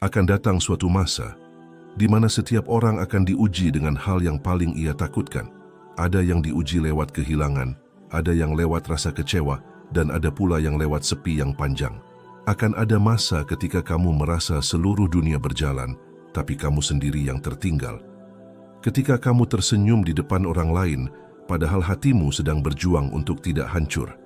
Akan datang suatu masa di mana setiap orang akan diuji dengan hal yang paling ia takutkan. Ada yang diuji lewat kehilangan, ada yang lewat rasa kecewa, dan ada pula yang lewat sepi yang panjang. Akan ada masa ketika kamu merasa seluruh dunia berjalan, tapi kamu sendiri yang tertinggal. Ketika kamu tersenyum di depan orang lain, padahal hatimu sedang berjuang untuk tidak hancur.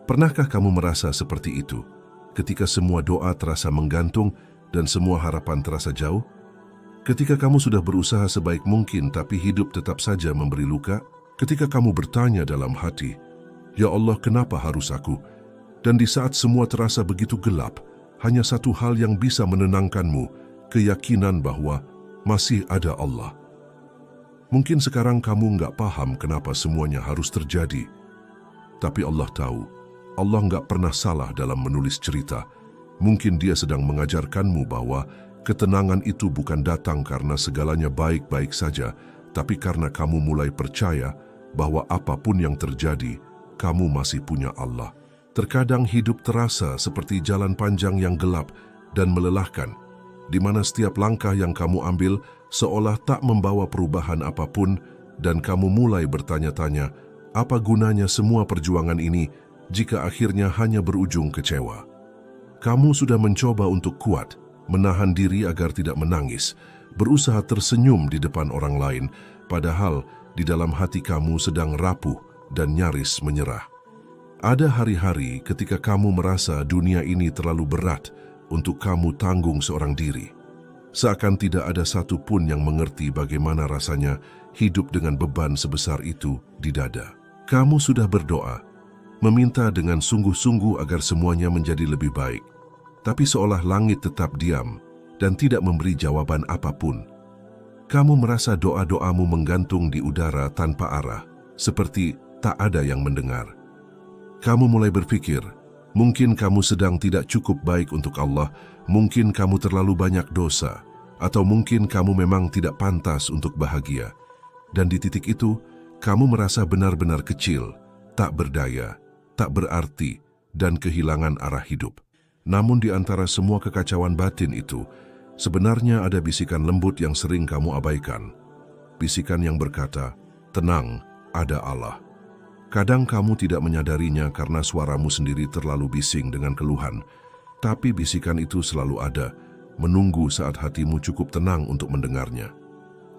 Pernahkah kamu merasa seperti itu? Ketika semua doa terasa menggantung dan semua harapan terasa jauh? Ketika kamu sudah berusaha sebaik mungkin tapi hidup tetap saja memberi luka? Ketika kamu bertanya dalam hati, "Ya Allah, kenapa harus aku?" Dan di saat semua terasa begitu gelap, hanya satu hal yang bisa menenangkanmu, keyakinan bahwa masih ada Allah. Mungkin sekarang kamu nggak paham kenapa semuanya harus terjadi. Tapi Allah tahu, Allah nggak pernah salah dalam menulis cerita. Mungkin Dia sedang mengajarkanmu bahwa ketenangan itu bukan datang karena segalanya baik-baik saja, tapi karena kamu mulai percaya bahwa apapun yang terjadi, kamu masih punya Allah. Terkadang hidup terasa seperti jalan panjang yang gelap dan melelahkan, di mana setiap langkah yang kamu ambil seolah tak membawa perubahan apapun, dan kamu mulai bertanya-tanya, apa gunanya semua perjuangan ini jika akhirnya hanya berujung kecewa? Kamu sudah mencoba untuk kuat, menahan diri agar tidak menangis, berusaha tersenyum di depan orang lain, padahal di dalam hati kamu sedang rapuh dan nyaris menyerah. Ada hari-hari ketika kamu merasa dunia ini terlalu berat untuk kamu tanggung seorang diri. Seakan tidak ada satupun yang mengerti bagaimana rasanya hidup dengan beban sebesar itu di dada. Kamu sudah berdoa, meminta dengan sungguh-sungguh agar semuanya menjadi lebih baik, tapi seolah langit tetap diam dan tidak memberi jawaban apapun. Kamu merasa doa-doamu menggantung di udara tanpa arah, seperti tak ada yang mendengar. Kamu mulai berpikir, mungkin kamu sedang tidak cukup baik untuk Allah, mungkin kamu terlalu banyak dosa, atau mungkin kamu memang tidak pantas untuk bahagia. Dan di titik itu, kamu merasa benar-benar kecil, tak berdaya, tak berarti, dan kehilangan arah hidup. Namun di antara semua kekacauan batin itu, sebenarnya ada bisikan lembut yang sering kamu abaikan. Bisikan yang berkata, tenang, ada Allah. Kadang kamu tidak menyadarinya karena suaramu sendiri terlalu bising dengan keluhan, tapi bisikan itu selalu ada, menunggu saat hatimu cukup tenang untuk mendengarnya.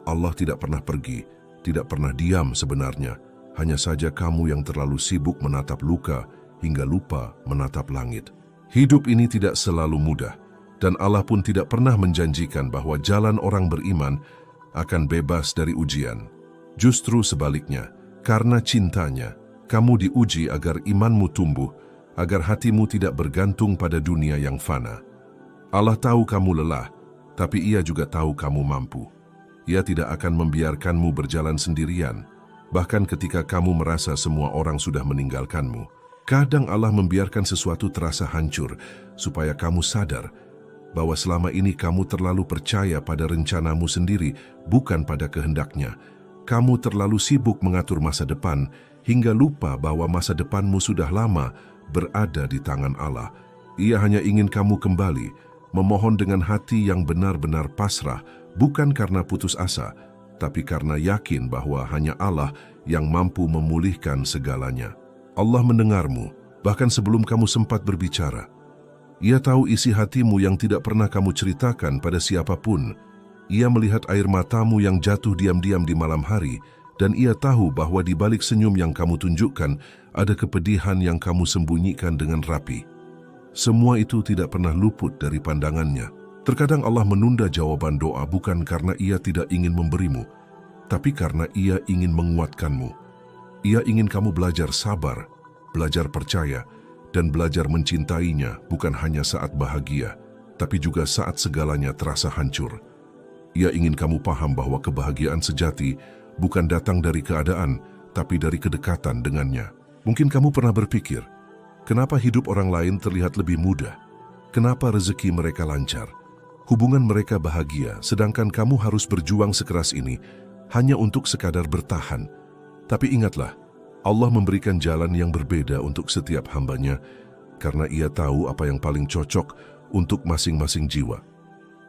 Allah tidak pernah pergi, tidak pernah diam sebenarnya, hanya saja kamu yang terlalu sibuk menatap luka hingga lupa menatap langit. Hidup ini tidak selalu mudah, dan Allah pun tidak pernah menjanjikan bahwa jalan orang beriman akan bebas dari ujian. Justru sebaliknya, karena cintanya, kamu diuji agar imanmu tumbuh, agar hatimu tidak bergantung pada dunia yang fana. Allah tahu kamu lelah, tapi Ia juga tahu kamu mampu. Ia tidak akan membiarkanmu berjalan sendirian, bahkan ketika kamu merasa semua orang sudah meninggalkanmu. Kadang Allah membiarkan sesuatu terasa hancur, supaya kamu sadar bahwa selama ini kamu terlalu percaya pada rencanamu sendiri, bukan pada kehendaknya. Kamu terlalu sibuk mengatur masa depan, hingga lupa bahwa masa depanmu sudah lama berada di tangan Allah. Ia hanya ingin kamu kembali, memohon dengan hati yang benar-benar pasrah, bukan karena putus asa, tapi karena yakin bahwa hanya Allah yang mampu memulihkan segalanya. Allah mendengarmu, bahkan sebelum kamu sempat berbicara. Ia tahu isi hatimu yang tidak pernah kamu ceritakan pada siapapun. Ia melihat air matamu yang jatuh diam-diam di malam hari, dan Ia tahu bahwa di balik senyum yang kamu tunjukkan, ada kepedihan yang kamu sembunyikan dengan rapi. Semua itu tidak pernah luput dari pandangannya. Terkadang Allah menunda jawaban doa bukan karena Ia tidak ingin memberimu, tapi karena Ia ingin menguatkanmu. Ia ingin kamu belajar sabar, belajar percaya, dan belajar mencintainya bukan hanya saat bahagia, tapi juga saat segalanya terasa hancur. Ia ingin kamu paham bahwa kebahagiaan sejati bukan datang dari keadaan, tapi dari kedekatan dengannya. Mungkin kamu pernah berpikir, kenapa hidup orang lain terlihat lebih mudah? Kenapa rezeki mereka lancar? Hubungan mereka bahagia, sedangkan kamu harus berjuang sekeras ini hanya untuk sekadar bertahan. Tapi ingatlah, Allah memberikan jalan yang berbeda untuk setiap hambanya, karena Ia tahu apa yang paling cocok untuk masing-masing jiwa.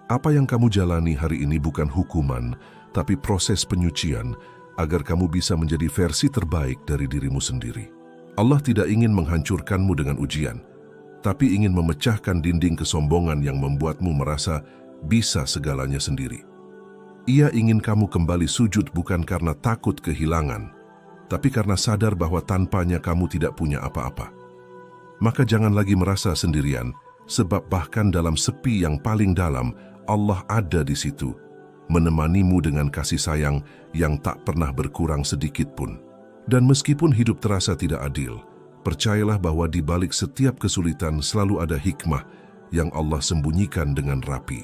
Apa yang kamu jalani hari ini bukan hukuman, tapi proses penyucian agar kamu bisa menjadi versi terbaik dari dirimu sendiri. Allah tidak ingin menghancurkanmu dengan ujian, tapi ingin memecahkan dinding kesombongan yang membuatmu merasa bisa segalanya sendiri. Ia ingin kamu kembali sujud bukan karena takut kehilangan, tapi karena sadar bahwa tanpanya kamu tidak punya apa-apa. Maka jangan lagi merasa sendirian, sebab bahkan dalam sepi yang paling dalam, Allah ada di situ, menemanimu dengan kasih sayang yang tak pernah berkurang sedikit pun. Dan meskipun hidup terasa tidak adil, percayalah bahwa di balik setiap kesulitan selalu ada hikmah yang Allah sembunyikan dengan rapi.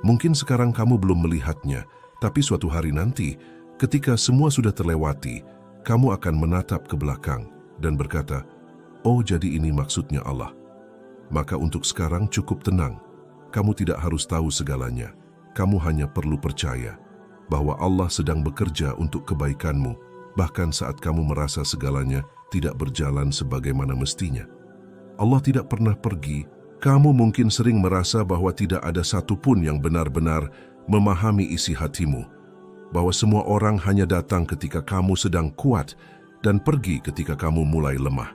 Mungkin sekarang kamu belum melihatnya, tapi suatu hari nanti, ketika semua sudah terlewati, kamu akan menatap ke belakang dan berkata, "Oh, jadi ini maksudnya Allah." Maka untuk sekarang cukup tenang. Kamu tidak harus tahu segalanya. Kamu hanya perlu percaya bahwa Allah sedang bekerja untuk kebaikanmu, bahkan saat kamu merasa segalanya tidak berjalan sebagaimana mestinya. Allah tidak pernah pergi. Kamu mungkin sering merasa bahwa tidak ada satupun yang benar-benar memahami isi hatimu, bahwa semua orang hanya datang ketika kamu sedang kuat dan pergi ketika kamu mulai lemah.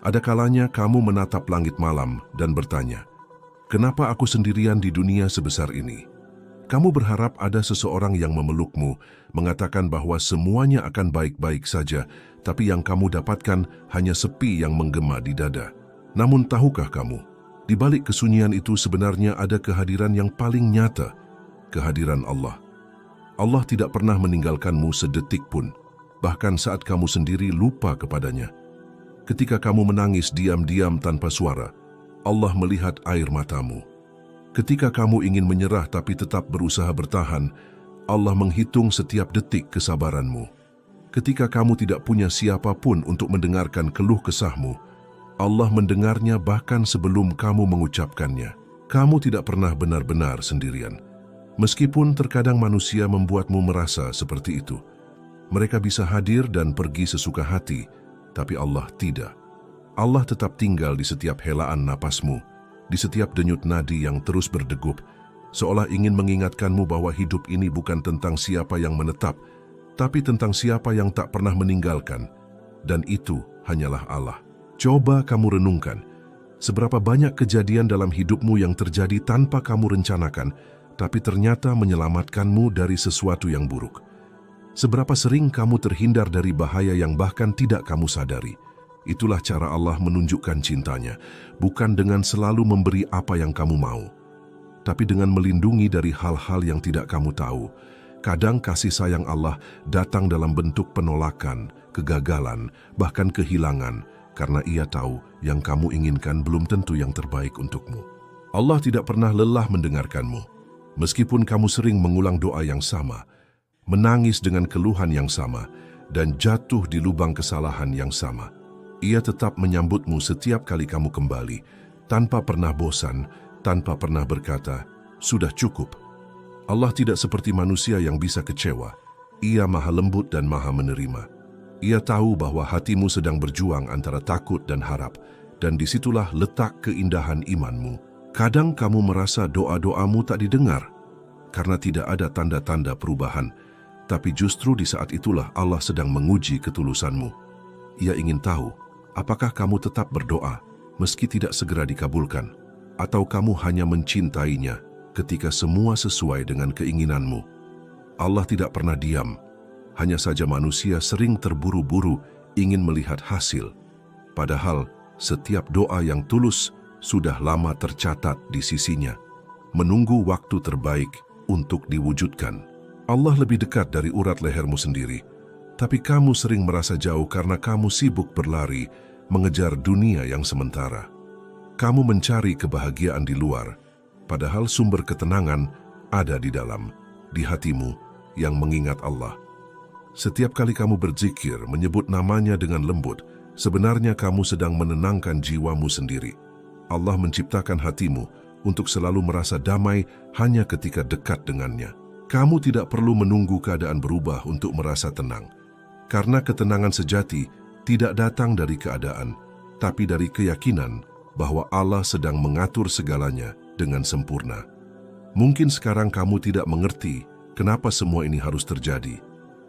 Ada kalanya kamu menatap langit malam dan bertanya, "Kenapa aku sendirian di dunia sebesar ini?" Kamu berharap ada seseorang yang memelukmu, mengatakan bahwa semuanya akan baik-baik saja, tapi yang kamu dapatkan hanya sepi yang menggema di dada. Namun tahukah kamu, di balik kesunyian itu sebenarnya ada kehadiran yang paling nyata, kehadiran Allah. Allah tidak pernah meninggalkanmu sedetik pun, bahkan saat kamu sendiri lupa kepadanya. Ketika kamu menangis diam-diam tanpa suara, Allah melihat air matamu. Ketika kamu ingin menyerah tapi tetap berusaha bertahan, Allah menghitung setiap detik kesabaranmu. Ketika kamu tidak punya siapapun untuk mendengarkan keluh kesahmu, Allah mendengarnya bahkan sebelum kamu mengucapkannya. Kamu tidak pernah benar-benar sendirian. Meskipun terkadang manusia membuatmu merasa seperti itu. Mereka bisa hadir dan pergi sesuka hati, tapi Allah tidak. Allah tetap tinggal di setiap helaan napasmu, di setiap denyut nadi yang terus berdegup, seolah ingin mengingatkanmu bahwa hidup ini bukan tentang siapa yang menetap, tapi tentang siapa yang tak pernah meninggalkan, dan itu hanyalah Allah. Coba kamu renungkan, seberapa banyak kejadian dalam hidupmu yang terjadi tanpa kamu rencanakan, tapi ternyata menyelamatkanmu dari sesuatu yang buruk. Seberapa sering kamu terhindar dari bahaya yang bahkan tidak kamu sadari. Itulah cara Allah menunjukkan cintanya, bukan dengan selalu memberi apa yang kamu mau, tapi dengan melindungi dari hal-hal yang tidak kamu tahu. Kadang kasih sayang Allah datang dalam bentuk penolakan, kegagalan, bahkan kehilangan, karena Ia tahu yang kamu inginkan belum tentu yang terbaik untukmu. Allah tidak pernah lelah mendengarkanmu, meskipun kamu sering mengulang doa yang sama, menangis dengan keluhan yang sama, dan jatuh di lubang kesalahan yang sama. Ia tetap menyambutmu setiap kali kamu kembali, tanpa pernah bosan, tanpa pernah berkata, "Sudah cukup." Allah tidak seperti manusia yang bisa kecewa. Ia maha lembut dan maha menerima. Ia tahu bahwa hatimu sedang berjuang antara takut dan harap, dan disitulah letak keindahan imanmu. Kadang kamu merasa doa-doamu tak didengar, karena tidak ada tanda-tanda perubahan, tapi justru di saat itulah Allah sedang menguji ketulusanmu. Ia ingin tahu, apakah kamu tetap berdoa, meski tidak segera dikabulkan, atau kamu hanya mencintainya ketika semua sesuai dengan keinginanmu. Allah tidak pernah diam, hanya saja manusia sering terburu-buru ingin melihat hasil. Padahal setiap doa yang tulus sudah lama tercatat di sisinya, menunggu waktu terbaik untuk diwujudkan. Allah lebih dekat dari urat lehermu sendiri, tapi kamu sering merasa jauh karena kamu sibuk berlari mengejar dunia yang sementara. Kamu mencari kebahagiaan di luar, padahal sumber ketenangan ada di dalam, di hatimu yang mengingat Allah. Setiap kali kamu berzikir, menyebut namanya dengan lembut, sebenarnya kamu sedang menenangkan jiwamu sendiri. Allah menciptakan hatimu untuk selalu merasa damai hanya ketika dekat dengannya. Kamu tidak perlu menunggu keadaan berubah untuk merasa tenang, karena ketenangan sejati tidak datang dari keadaan, tapi dari keyakinan bahwa Allah sedang mengatur segalanya dengan sempurna. Mungkin sekarang kamu tidak mengerti kenapa semua ini harus terjadi,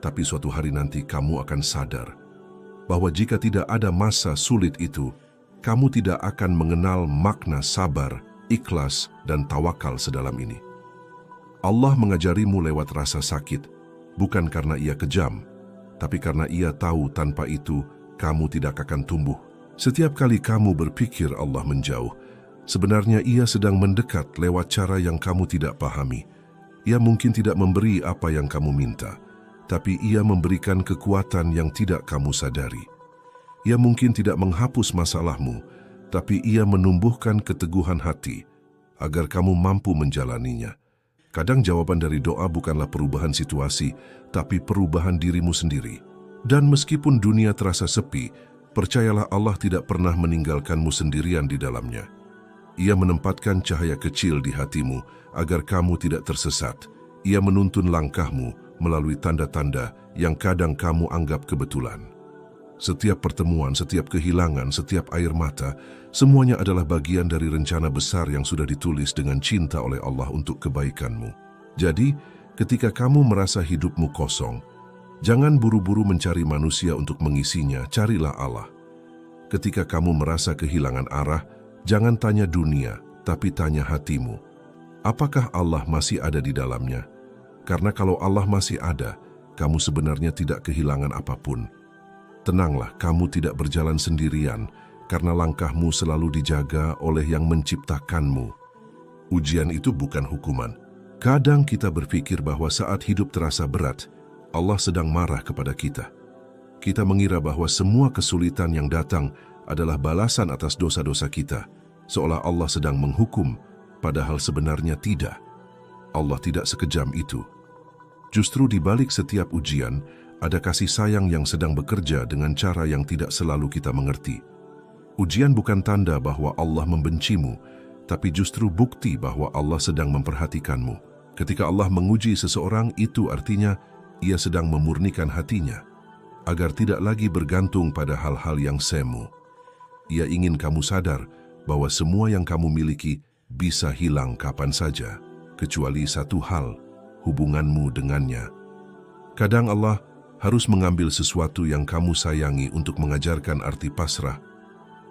tapi suatu hari nanti kamu akan sadar bahwa jika tidak ada masa sulit itu, kamu tidak akan mengenal makna sabar, ikhlas, dan tawakal sedalam ini. Allah mengajarimu lewat rasa sakit, bukan karena Ia kejam, tapi karena Ia tahu tanpa itu kamu tidak akan tumbuh. Setiap kali kamu berpikir Allah menjauh, sebenarnya Ia sedang mendekat lewat cara yang kamu tidak pahami. Ia mungkin tidak memberi apa yang kamu minta, tapi Ia memberikan kekuatan yang tidak kamu sadari. Ia mungkin tidak menghapus masalahmu, tapi Ia menumbuhkan keteguhan hati agar kamu mampu menjalaninya. Kadang jawaban dari doa bukanlah perubahan situasi, tapi perubahan dirimu sendiri. Dan meskipun dunia terasa sepi, percayalah Allah tidak pernah meninggalkanmu sendirian di dalamnya. Ia menempatkan cahaya kecil di hatimu agar kamu tidak tersesat. Ia menuntun langkahmu melalui tanda-tanda yang kadang kamu anggap kebetulan. Setiap pertemuan, setiap kehilangan, setiap air mata, semuanya adalah bagian dari rencana besar yang sudah ditulis dengan cinta oleh Allah untuk kebaikanmu. Jadi, ketika kamu merasa hidupmu kosong, jangan buru-buru mencari manusia untuk mengisinya, carilah Allah. Ketika kamu merasa kehilangan arah, jangan tanya dunia, tapi tanya hatimu. Apakah Allah masih ada di dalamnya? Karena kalau Allah masih ada, kamu sebenarnya tidak kehilangan apapun. Tenanglah, kamu tidak berjalan sendirian, karena langkahmu selalu dijaga oleh yang menciptakanmu. Ujian itu bukan hukuman. Kadang kita berpikir bahwa saat hidup terasa berat, Allah sedang marah kepada kita. Kita mengira bahwa semua kesulitan yang datang adalah balasan atas dosa-dosa kita, seolah Allah sedang menghukum, padahal sebenarnya tidak. Allah tidak sekejam itu. Justru di balik setiap ujian, ada kasih sayang yang sedang bekerja dengan cara yang tidak selalu kita mengerti. Ujian bukan tanda bahwa Allah membencimu, tapi justru bukti bahwa Allah sedang memperhatikanmu. Ketika Allah menguji seseorang, itu artinya Ia sedang memurnikan hatinya, agar tidak lagi bergantung pada hal-hal yang semu. Ia ingin kamu sadar bahwa semua yang kamu miliki bisa hilang kapan saja, kecuali satu hal, hubunganmu dengannya. Kadang Allah harus mengambil sesuatu yang kamu sayangi untuk mengajarkan arti pasrah.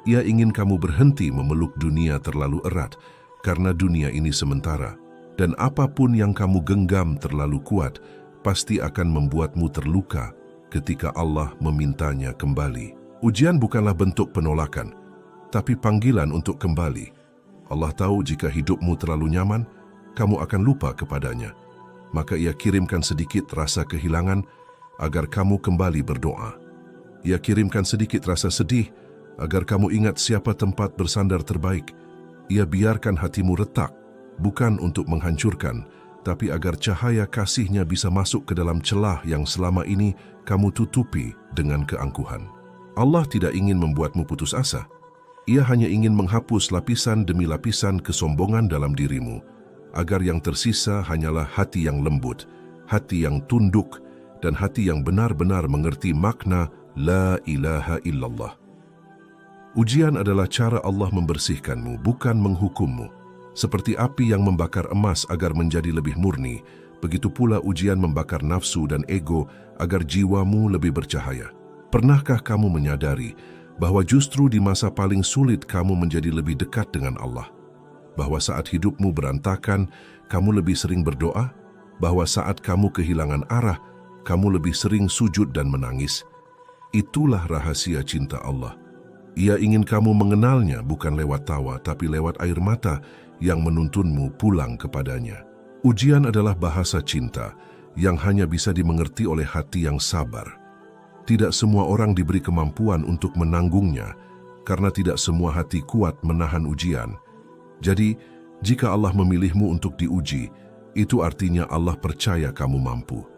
Ia ingin kamu berhenti memeluk dunia terlalu erat, karena dunia ini sementara, dan apapun yang kamu genggam terlalu kuat, pasti akan membuatmu terluka ketika Allah memintanya kembali. Ujian bukanlah bentuk penolakan, tapi panggilan untuk kembali. Allah tahu jika hidupmu terlalu nyaman, kamu akan lupa kepadanya. Maka Ia kirimkan sedikit rasa kehilangan, agar kamu kembali berdoa. Ia kirimkan sedikit rasa sedih, agar kamu ingat siapa tempat bersandar terbaik. Ia biarkan hatimu retak, bukan untuk menghancurkan, tapi agar cahaya kasih-Nya bisa masuk ke dalam celah yang selama ini kamu tutupi dengan keangkuhan. Allah tidak ingin membuatmu putus asa. Ia hanya ingin menghapus lapisan demi lapisan kesombongan dalam dirimu, agar yang tersisa hanyalah hati yang lembut, hati yang tunduk, dan hati yang benar-benar mengerti makna La ilaha illallah. Ujian adalah cara Allah membersihkanmu, bukan menghukummu. Seperti api yang membakar emas agar menjadi lebih murni, begitu pula ujian membakar nafsu dan ego agar jiwamu lebih bercahaya. Pernahkah kamu menyadari bahwa justru di masa paling sulit kamu menjadi lebih dekat dengan Allah? Bahwa saat hidupmu berantakan, kamu lebih sering berdoa? Bahwa saat kamu kehilangan arah, kamu lebih sering sujud dan menangis? Itulah rahasia cinta Allah. Ia ingin kamu mengenalnya bukan lewat tawa, tapi lewat air mata yang menuntunmu pulang kepadanya. Ujian adalah bahasa cinta yang hanya bisa dimengerti oleh hati yang sabar. Tidak semua orang diberi kemampuan untuk menanggungnya, karena tidak semua hati kuat menahan ujian. Jadi, jika Allah memilihmu untuk diuji, itu artinya Allah percaya kamu mampu.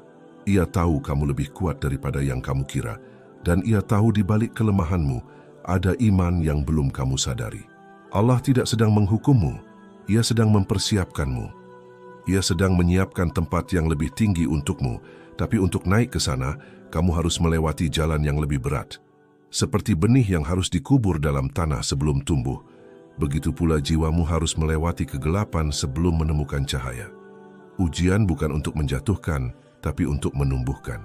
Ia tahu kamu lebih kuat daripada yang kamu kira, dan Ia tahu di balik kelemahanmu ada iman yang belum kamu sadari. Allah tidak sedang menghukummu, Ia sedang mempersiapkanmu. Ia sedang menyiapkan tempat yang lebih tinggi untukmu, tapi untuk naik ke sana, kamu harus melewati jalan yang lebih berat. Seperti benih yang harus dikubur dalam tanah sebelum tumbuh, begitu pula jiwamu harus melewati kegelapan sebelum menemukan cahaya. Ujian bukan untuk menjatuhkan, tapi untuk menumbuhkan.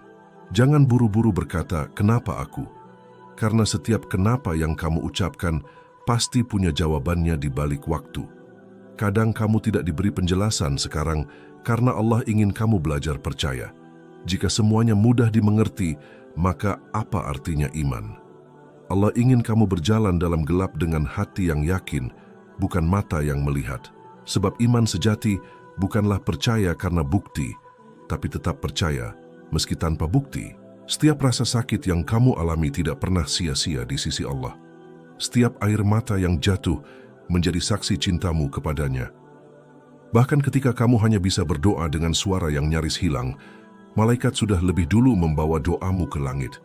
Jangan buru-buru berkata, "Kenapa aku?" Karena setiap kenapa yang kamu ucapkan pasti punya jawabannya di balik waktu. Kadang kamu tidak diberi penjelasan sekarang karena Allah ingin kamu belajar percaya. Jika semuanya mudah dimengerti, maka apa artinya iman? Allah ingin kamu berjalan dalam gelap dengan hati yang yakin, bukan mata yang melihat. Sebab iman sejati bukanlah percaya karena bukti, tapi tetap percaya meski tanpa bukti. Setiap rasa sakit yang kamu alami tidak pernah sia-sia di sisi Allah. Setiap air mata yang jatuh menjadi saksi cintamu kepadanya. Bahkan ketika kamu hanya bisa berdoa dengan suara yang nyaris hilang, malaikat sudah lebih dulu membawa doamu ke langit.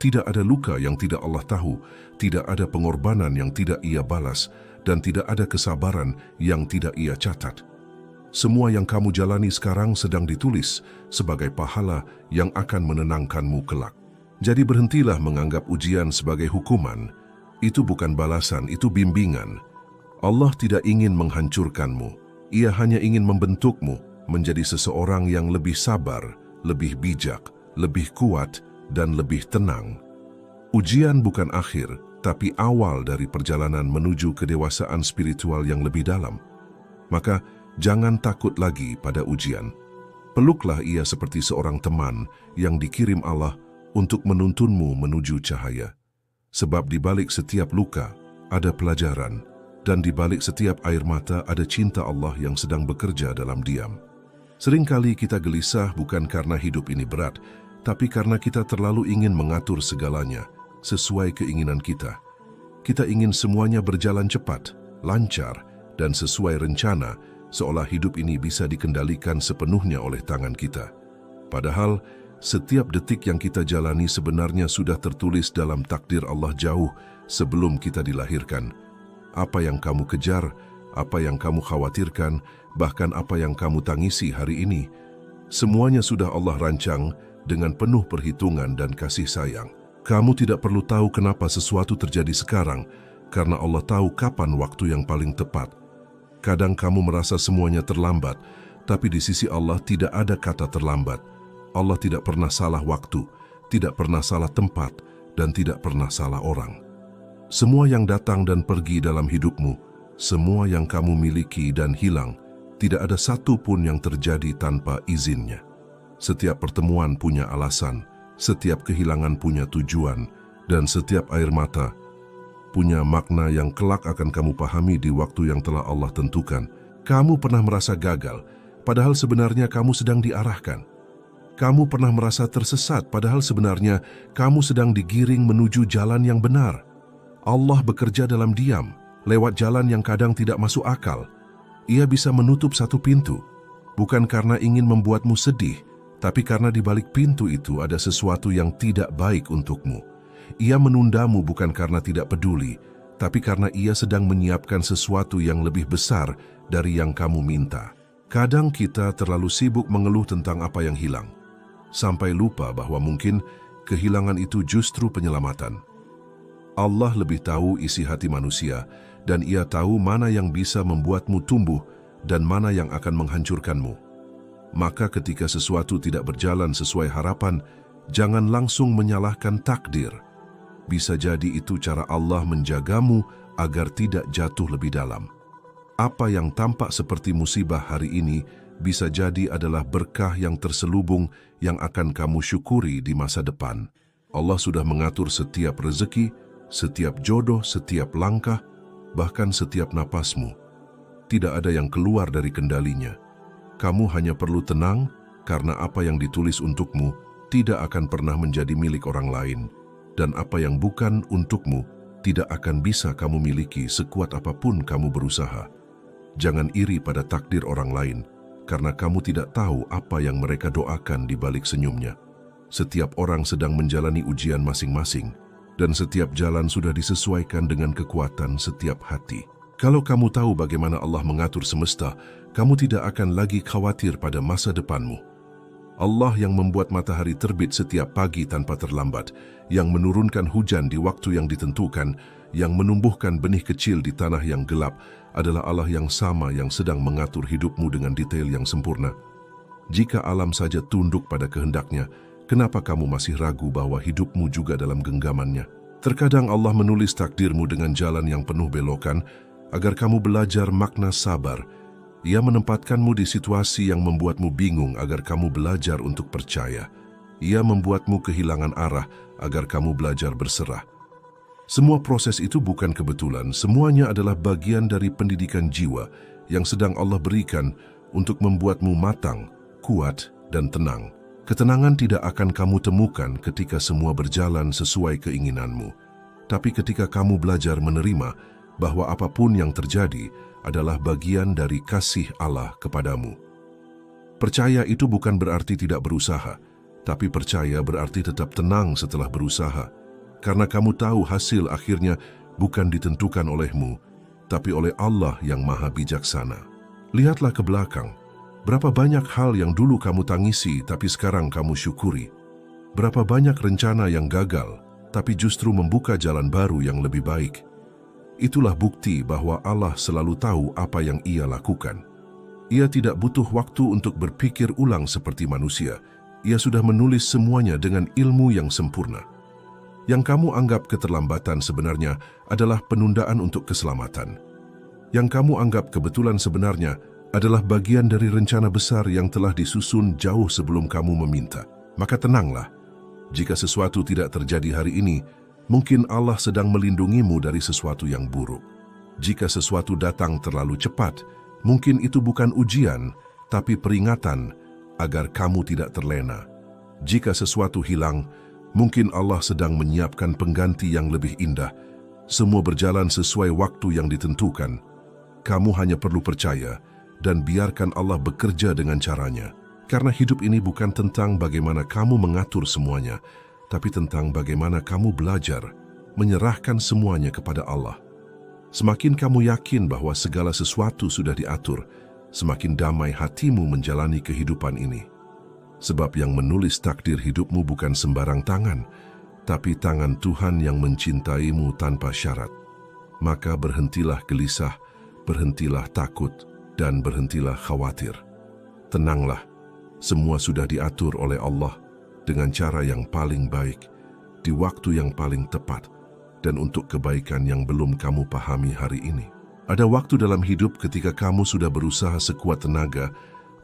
Tidak ada luka yang tidak Allah tahu, tidak ada pengorbanan yang tidak Ia balas, dan tidak ada kesabaran yang tidak Ia catat. Semua yang kamu jalani sekarang sedang ditulis sebagai pahala yang akan menenangkanmu kelak. Jadi berhentilah menganggap ujian sebagai hukuman. Itu bukan balasan, itu bimbingan. Allah tidak ingin menghancurkanmu. Ia hanya ingin membentukmu menjadi seseorang yang lebih sabar, lebih bijak, lebih kuat, dan lebih tenang. Ujian bukan akhir, tapi awal dari perjalanan menuju kedewasaan spiritual yang lebih dalam. Maka, jangan takut lagi pada ujian. Peluklah ia seperti seorang teman yang dikirim Allah untuk menuntunmu menuju cahaya. Sebab di balik setiap luka ada pelajaran, dan di balik setiap air mata ada cinta Allah yang sedang bekerja dalam diam. Seringkali kita gelisah bukan karena hidup ini berat, tapi karena kita terlalu ingin mengatur segalanya sesuai keinginan kita. Kita ingin semuanya berjalan cepat, lancar, dan sesuai rencana, seolah hidup ini bisa dikendalikan sepenuhnya oleh tangan kita. Padahal, setiap detik yang kita jalani sebenarnya sudah tertulis dalam takdir Allah jauh sebelum kita dilahirkan. Apa yang kamu kejar, apa yang kamu khawatirkan, bahkan apa yang kamu tangisi hari ini, semuanya sudah Allah rancang dengan penuh perhitungan dan kasih sayang. Kamu tidak perlu tahu kenapa sesuatu terjadi sekarang, karena Allah tahu kapan waktu yang paling tepat. Kadang kamu merasa semuanya terlambat, tapi di sisi Allah tidak ada kata terlambat. Allah tidak pernah salah waktu, tidak pernah salah tempat, dan tidak pernah salah orang. Semua yang datang dan pergi dalam hidupmu, semua yang kamu miliki dan hilang, tidak ada satu pun yang terjadi tanpa izinnya. Setiap pertemuan punya alasan, setiap kehilangan punya tujuan, dan setiap air mata punya makna yang kelak akan kamu pahami di waktu yang telah Allah tentukan. Kamu pernah merasa gagal, padahal sebenarnya kamu sedang diarahkan. Kamu pernah merasa tersesat, padahal sebenarnya kamu sedang digiring menuju jalan yang benar. Allah bekerja dalam diam, lewat jalan yang kadang tidak masuk akal. Ia bisa menutup satu pintu, bukan karena ingin membuatmu sedih, tapi karena di balik pintu itu ada sesuatu yang tidak baik untukmu. Ia menundamu bukan karena tidak peduli, tapi karena ia sedang menyiapkan sesuatu yang lebih besar dari yang kamu minta. Kadang kita terlalu sibuk mengeluh tentang apa yang hilang, sampai lupa bahwa mungkin kehilangan itu justru penyelamatan. Allah lebih tahu isi hati manusia, dan Ia tahu mana yang bisa membuatmu tumbuh dan mana yang akan menghancurkanmu. Maka ketika sesuatu tidak berjalan sesuai harapan, jangan langsung menyalahkan takdir. Bisa jadi itu cara Allah menjagamu agar tidak jatuh lebih dalam. Apa yang tampak seperti musibah hari ini bisa jadi adalah berkah yang terselubung yang akan kamu syukuri di masa depan. Allah sudah mengatur setiap rezeki, setiap jodoh, setiap langkah, bahkan setiap napasmu. Tidak ada yang keluar dari kendalinya. Kamu hanya perlu tenang karena apa yang ditulis untukmu tidak akan pernah menjadi milik orang lain. Dan apa yang bukan untukmu tidak akan bisa kamu miliki sekuat apapun kamu berusaha. Jangan iri pada takdir orang lain, karena kamu tidak tahu apa yang mereka doakan di balik senyumnya. Setiap orang sedang menjalani ujian masing-masing, dan setiap jalan sudah disesuaikan dengan kekuatan setiap hati. Kalau kamu tahu bagaimana Allah mengatur semesta, kamu tidak akan lagi khawatir pada masa depanmu. Allah yang membuat matahari terbit setiap pagi tanpa terlambat, yang menurunkan hujan di waktu yang ditentukan, Yang menumbuhkan benih kecil di tanah yang gelap adalah Allah yang sama yang sedang mengatur hidupmu dengan detail yang sempurna. Jika alam saja tunduk pada kehendaknya, kenapa kamu masih ragu bahwa hidupmu juga dalam genggamannya? Terkadang Allah menulis takdirmu dengan jalan yang penuh belokan agar kamu belajar makna sabar. Ia menempatkanmu di situasi yang membuatmu bingung agar kamu belajar untuk percaya. Ia membuatmu kehilangan arah agar kamu belajar berserah. Semua proses itu bukan kebetulan, semuanya adalah bagian dari pendidikan jiwa yang sedang Allah berikan untuk membuatmu matang, kuat, dan tenang. Ketenangan tidak akan kamu temukan ketika semua berjalan sesuai keinginanmu, tapi ketika kamu belajar menerima bahwa apapun yang terjadi adalah bagian dari kasih Allah kepadamu. Percaya itu bukan berarti tidak berusaha, tapi percaya berarti tetap tenang setelah berusaha. Karena kamu tahu hasil akhirnya bukan ditentukan olehmu, tapi oleh Allah yang Maha Bijaksana. Lihatlah ke belakang. Berapa banyak hal yang dulu kamu tangisi, tapi sekarang kamu syukuri. Berapa banyak rencana yang gagal, tapi justru membuka jalan baru yang lebih baik. Itulah bukti bahwa Allah selalu tahu apa yang Ia lakukan. Ia tidak butuh waktu untuk berpikir ulang seperti manusia. Ia sudah menulis semuanya dengan ilmu yang sempurna. Yang kamu anggap keterlambatan sebenarnya adalah penundaan untuk keselamatan. Yang kamu anggap kebetulan sebenarnya adalah bagian dari rencana besar yang telah disusun jauh sebelum kamu meminta. Maka tenanglah. Jika sesuatu tidak terjadi hari ini, mungkin Allah sedang melindungimu dari sesuatu yang buruk. Jika sesuatu datang terlalu cepat, mungkin itu bukan ujian, tapi peringatan agar kamu tidak terlena. Jika sesuatu hilang, mungkin Allah sedang menyiapkan pengganti yang lebih indah. Semua berjalan sesuai waktu yang ditentukan. Kamu hanya perlu percaya dan biarkan Allah bekerja dengan caranya. Karena hidup ini bukan tentang bagaimana kamu mengatur semuanya, tapi tentang bagaimana kamu belajar menyerahkan semuanya kepada Allah. Semakin kamu yakin bahwa segala sesuatu sudah diatur, semakin damai hatimu menjalani kehidupan ini. Sebab yang menulis takdir hidupmu bukan sembarang tangan, tapi tangan Tuhan yang mencintaimu tanpa syarat. Maka berhentilah gelisah, berhentilah takut, dan berhentilah khawatir. Tenanglah, semua sudah diatur oleh Allah dengan cara yang paling baik, di waktu yang paling tepat, dan untuk kebaikan yang belum kamu pahami hari ini. Ada waktu dalam hidup ketika kamu sudah berusaha sekuat tenaga,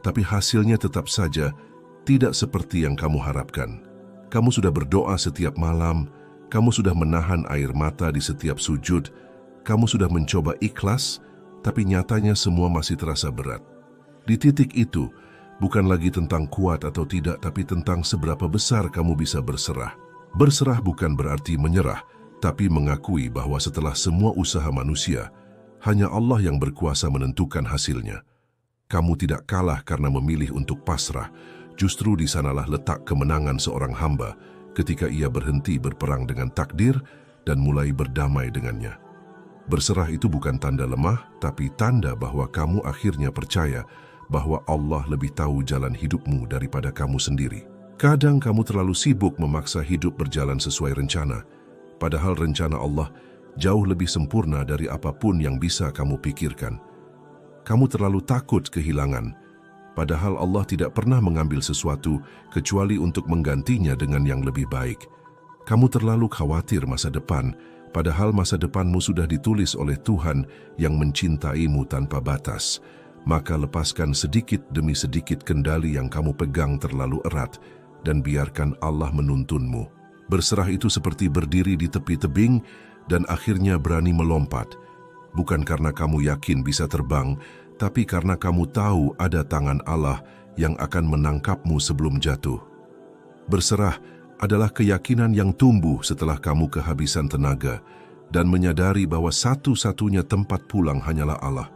tapi hasilnya tetap saja tidak seperti yang kamu harapkan. Kamu sudah berdoa setiap malam, kamu sudah menahan air mata di setiap sujud, kamu sudah mencoba ikhlas, tapi nyatanya semua masih terasa berat. Di titik itu, bukan lagi tentang kuat atau tidak, tapi tentang seberapa besar kamu bisa berserah. Berserah bukan berarti menyerah, tapi mengakui bahwa setelah semua usaha manusia, hanya Allah yang berkuasa menentukan hasilnya. Kamu tidak kalah karena memilih untuk pasrah. Justru di sanalah letak kemenangan seorang hamba ketika ia berhenti berperang dengan takdir dan mulai berdamai dengannya. Berserah itu bukan tanda lemah, tapi tanda bahwa kamu akhirnya percaya bahwa Allah lebih tahu jalan hidupmu daripada kamu sendiri. Kadang kamu terlalu sibuk memaksa hidup berjalan sesuai rencana, padahal rencana Allah jauh lebih sempurna dari apapun yang bisa kamu pikirkan. Kamu terlalu takut kehilangan, padahal Allah tidak pernah mengambil sesuatu kecuali untuk menggantinya dengan yang lebih baik. Kamu terlalu khawatir masa depan, padahal masa depanmu sudah ditulis oleh Tuhan yang mencintaimu tanpa batas. Maka lepaskan sedikit demi sedikit kendali yang kamu pegang terlalu erat dan biarkan Allah menuntunmu. Berserah itu seperti berdiri di tepi tebing dan akhirnya berani melompat. Bukan karena kamu yakin bisa terbang, tapi karena kamu tahu ada tangan Allah yang akan menangkapmu sebelum jatuh. Berserah adalah keyakinan yang tumbuh setelah kamu kehabisan tenaga dan menyadari bahwa satu-satunya tempat pulang hanyalah Allah.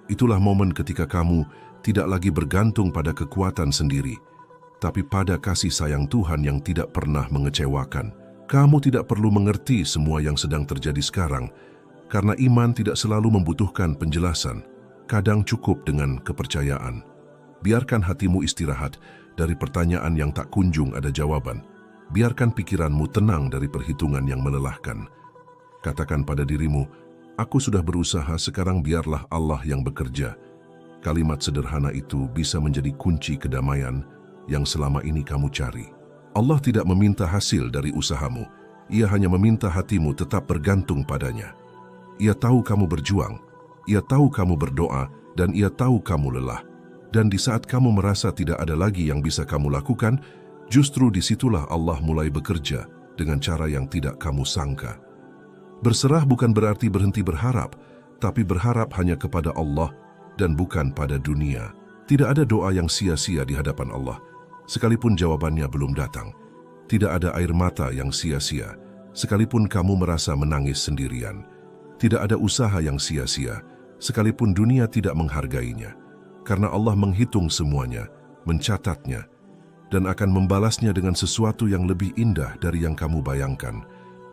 Itulah momen ketika kamu tidak lagi bergantung pada kekuatan sendiri, tapi pada kasih sayang Tuhan yang tidak pernah mengecewakan. Kamu tidak perlu mengerti semua yang sedang terjadi sekarang, karena iman tidak selalu membutuhkan penjelasan. Kadang cukup dengan kepercayaan. Biarkan hatimu istirahat dari pertanyaan yang tak kunjung ada jawaban. Biarkan pikiranmu tenang dari perhitungan yang melelahkan. Katakan pada dirimu, aku sudah berusaha, sekarang biarlah Allah yang bekerja. Kalimat sederhana itu bisa menjadi kunci kedamaian yang selama ini kamu cari. Allah tidak meminta hasil dari usahamu, Ia hanya meminta hatimu tetap bergantung padanya. Ia tahu kamu berjuang, Ia tahu kamu berdoa, dan Ia tahu kamu lelah. Dan di saat kamu merasa tidak ada lagi yang bisa kamu lakukan, justru disitulah Allah mulai bekerja dengan cara yang tidak kamu sangka. Berserah bukan berarti berhenti berharap, tapi berharap hanya kepada Allah dan bukan pada dunia. Tidak ada doa yang sia-sia di hadapan Allah, sekalipun jawabannya belum datang. Tidak ada air mata yang sia-sia, sekalipun kamu merasa menangis sendirian. Tidak ada usaha yang sia-sia, sekalipun dunia tidak menghargainya. Karena Allah menghitung semuanya, mencatatnya, dan akan membalasnya dengan sesuatu yang lebih indah dari yang kamu bayangkan.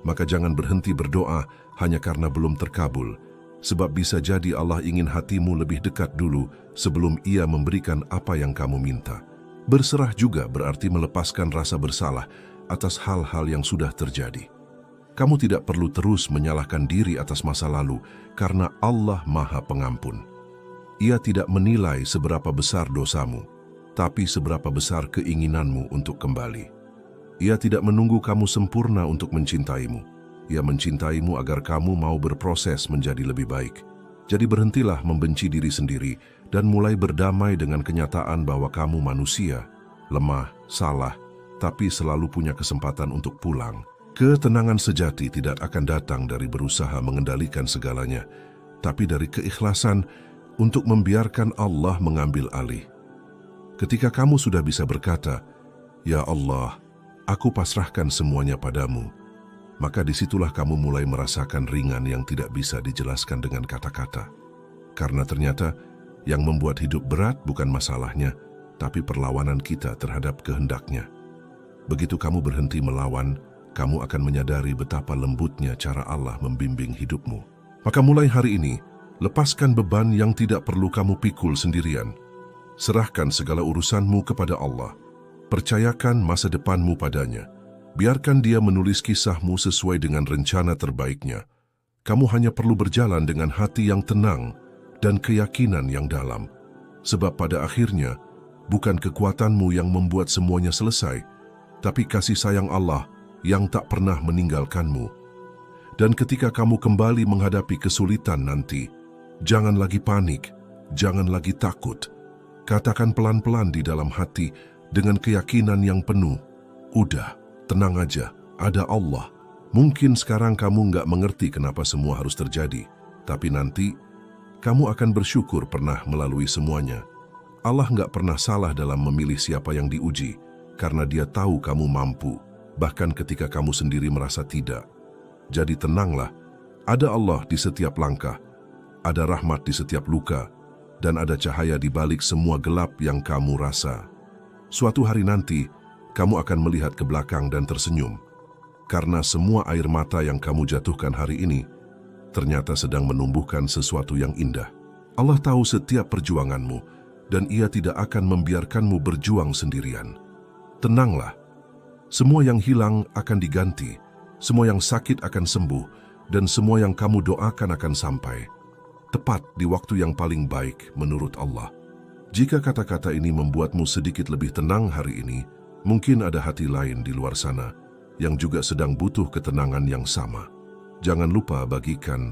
Maka jangan berhenti berdoa hanya karena belum terkabul, sebab bisa jadi Allah ingin hatimu lebih dekat dulu sebelum Ia memberikan apa yang kamu minta. Berserah juga berarti melepaskan rasa bersalah atas hal-hal yang sudah terjadi. Kamu tidak perlu terus menyalahkan diri atas masa lalu, karena Allah Maha Pengampun. Ia tidak menilai seberapa besar dosamu, tapi seberapa besar keinginanmu untuk kembali. Ia tidak menunggu kamu sempurna untuk mencintaimu. Ia mencintaimu agar kamu mau berproses menjadi lebih baik. Jadi berhentilah membenci diri sendiri dan mulai berdamai dengan kenyataan bahwa kamu manusia, lemah, salah, tapi selalu punya kesempatan untuk pulang. Ketenangan sejati tidak akan datang dari berusaha mengendalikan segalanya, tapi dari keikhlasan untuk membiarkan Allah mengambil alih. Ketika kamu sudah bisa berkata, "Ya Allah, aku pasrahkan semuanya padamu," maka disitulah kamu mulai merasakan ringan yang tidak bisa dijelaskan dengan kata-kata. Karena ternyata yang membuat hidup berat bukan masalahnya, tapi perlawanan kita terhadap kehendaknya. Begitu kamu berhenti melawan, kamu akan menyadari betapa lembutnya cara Allah membimbing hidupmu. Maka mulai hari ini, lepaskan beban yang tidak perlu kamu pikul sendirian. Serahkan segala urusanmu kepada Allah. Percayakan masa depanmu padanya. Biarkan Dia menulis kisahmu sesuai dengan rencana terbaiknya. Kamu hanya perlu berjalan dengan hati yang tenang dan keyakinan yang dalam. Sebab pada akhirnya, bukan kekuatanmu yang membuat semuanya selesai, tapi kasih sayang Allah yang tak pernah meninggalkanmu. Dan ketika kamu kembali menghadapi kesulitan nanti, jangan lagi panik, jangan lagi takut. Katakan pelan-pelan di dalam hati dengan keyakinan yang penuh, "Udah, tenang aja, ada Allah." Mungkin sekarang kamu nggak mengerti kenapa semua harus terjadi, tapi nanti kamu akan bersyukur pernah melalui semuanya. Allah nggak pernah salah dalam memilih siapa yang diuji, karena Dia tahu kamu mampu, bahkan ketika kamu sendiri merasa tidak. Jadi tenanglah, ada Allah di setiap langkah, ada rahmat di setiap luka, dan ada cahaya di balik semua gelap yang kamu rasa. Suatu hari nanti, kamu akan melihat ke belakang dan tersenyum, karena semua air mata yang kamu jatuhkan hari ini ternyata sedang menumbuhkan sesuatu yang indah. Allah tahu setiap perjuanganmu, dan Ia tidak akan membiarkanmu berjuang sendirian. Tenanglah, semua yang hilang akan diganti, semua yang sakit akan sembuh, dan semua yang kamu doakan akan sampai tepat di waktu yang paling baik menurut Allah. Jika kata-kata ini membuatmu sedikit lebih tenang hari ini, mungkin ada hati lain di luar sana yang juga sedang butuh ketenangan yang sama. Jangan lupa bagikan,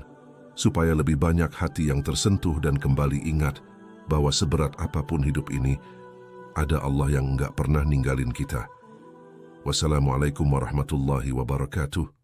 supaya lebih banyak hati yang tersentuh dan kembali ingat bahwa seberat apapun hidup ini, ada Allah yang enggak pernah ninggalin kita. Wassalamualaikum warahmatullahi wabarakatuh.